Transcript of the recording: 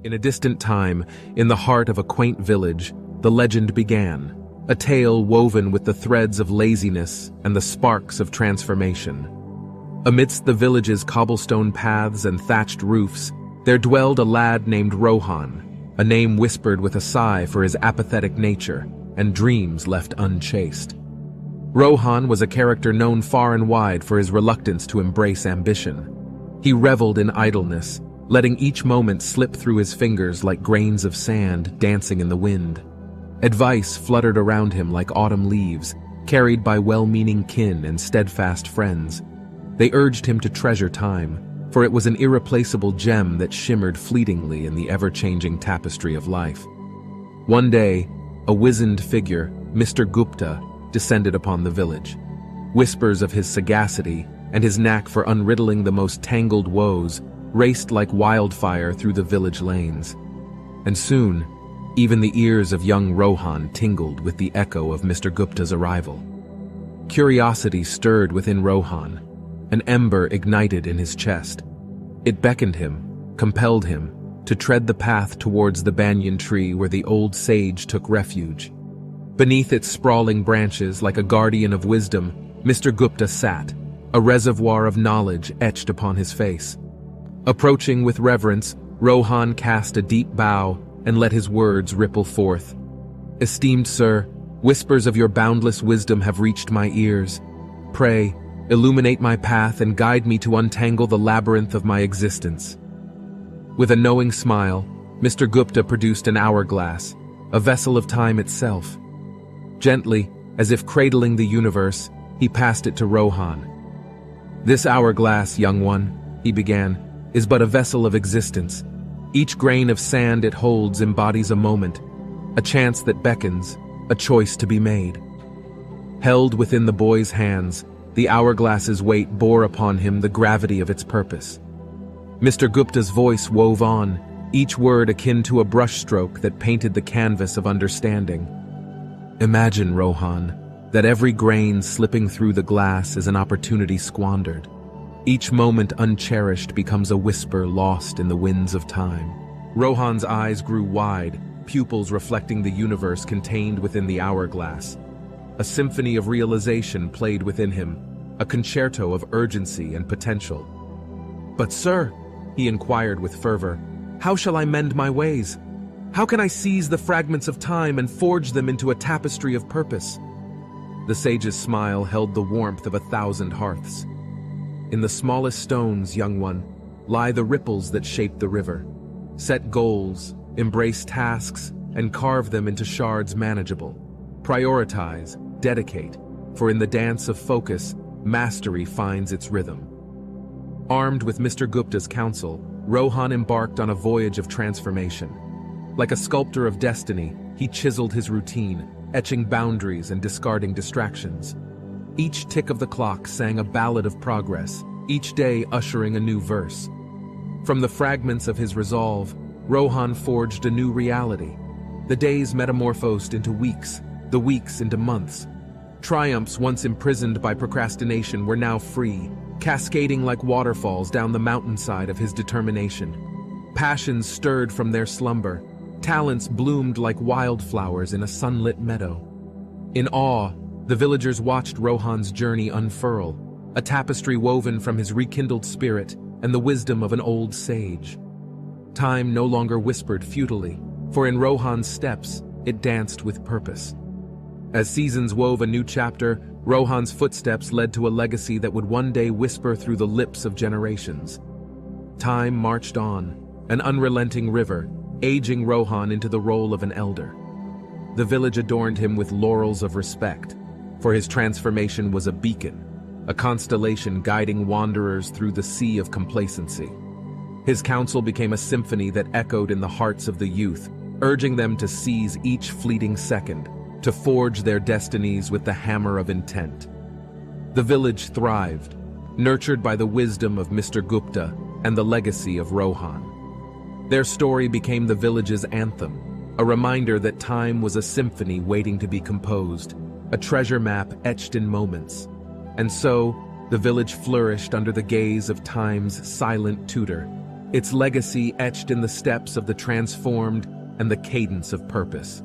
In a distant time, in the heart of a quaint village, the legend began, a tale woven with the threads of laziness and the sparks of transformation. Amidst the village's cobblestone paths and thatched roofs, there dwelled a lad named Rohan, a name whispered with a sigh for his apathetic nature and dreams left unchased. Rohan was a character known far and wide for his reluctance to embrace ambition. He reveled in idleness, letting each moment slip through his fingers like grains of sand dancing in the wind. Advice fluttered around him like autumn leaves, carried by well-meaning kin and steadfast friends. They urged him to treasure time, for it was an irreplaceable gem that shimmered fleetingly in the ever-changing tapestry of life. One day, a wizened figure, Mr. Gupta, descended upon the village. Whispers of his sagacity and his knack for unriddling the most tangled woes raced like wildfire through the village lanes. And soon, even the ears of young Rohan tingled with the echo of Mr. Gupta's arrival. Curiosity stirred within Rohan, an ember ignited in his chest. It beckoned him, compelled him, to tread the path towards the banyan tree where the old sage took refuge. Beneath its sprawling branches, like a guardian of wisdom, Mr. Gupta sat, a reservoir of knowledge etched upon his face. Approaching with reverence, Rohan cast a deep bow and let his words ripple forth. "Esteemed sir, whispers of your boundless wisdom have reached my ears. Pray, illuminate my path and guide me to untangle the labyrinth of my existence." With a knowing smile, Mr. Gupta produced an hourglass, a vessel of time itself. Gently, as if cradling the universe, he passed it to Rohan. "This hourglass, young one," he began, "is but a vessel of existence. Each grain of sand it holds embodies a moment, a chance that beckons, a choice to be made." Held within the boy's hands, the hourglass's weight bore upon him the gravity of its purpose. Mr. Gupta's voice wove on, each word akin to a brushstroke that painted the canvas of understanding. "Imagine, Rohan, that every grain slipping through the glass is an opportunity squandered. Each moment uncherished becomes a whisper lost in the winds of time." Rohan's eyes grew wide, pupils reflecting the universe contained within the hourglass. A symphony of realization played within him, a concerto of urgency and potential. "But sir," he inquired with fervor, "how shall I mend my ways? How can I seize the fragments of time and forge them into a tapestry of purpose?" The sage's smile held the warmth of 1,000 hearths. "In the smallest stones, young one, lie the ripples that shape the river. Set goals, embrace tasks, and carve them into shards manageable. Prioritize, dedicate, for in the dance of focus, mastery finds its rhythm." Armed with Mr. Gupta's counsel, Rohan embarked on a voyage of transformation. Like a sculptor of destiny, he chiseled his routine, etching boundaries and discarding distractions. Each tick of the clock sang a ballad of progress, each day ushering a new verse. From the fragments of his resolve, Rohan forged a new reality. The days metamorphosed into weeks, the weeks into months. Triumphs once imprisoned by procrastination were now free, cascading like waterfalls down the mountainside of his determination. Passions stirred from their slumber. Talents bloomed like wildflowers in a sunlit meadow. In awe, the villagers watched Rohan's journey unfurl, a tapestry woven from his rekindled spirit and the wisdom of an old sage. Time no longer whispered futilely, for in Rohan's steps, it danced with purpose. As seasons wove a new chapter, Rohan's footsteps led to a legacy that would one day whisper through the lips of generations. Time marched on, an unrelenting river, aging Rohan into the role of an elder. The village adorned him with laurels of respect, for his transformation was a beacon, a constellation guiding wanderers through the sea of complacency. His counsel became a symphony that echoed in the hearts of the youth, urging them to seize each fleeting second, to forge their destinies with the hammer of intent. The village thrived, nurtured by the wisdom of Mr. Gupta and the legacy of Rohan. Their story became the village's anthem, a reminder that time was a symphony waiting to be composed, a treasure map etched in moments. And so, the village flourished under the gaze of time's silent tutor, its legacy etched in the steps of the transformed and the cadence of purpose.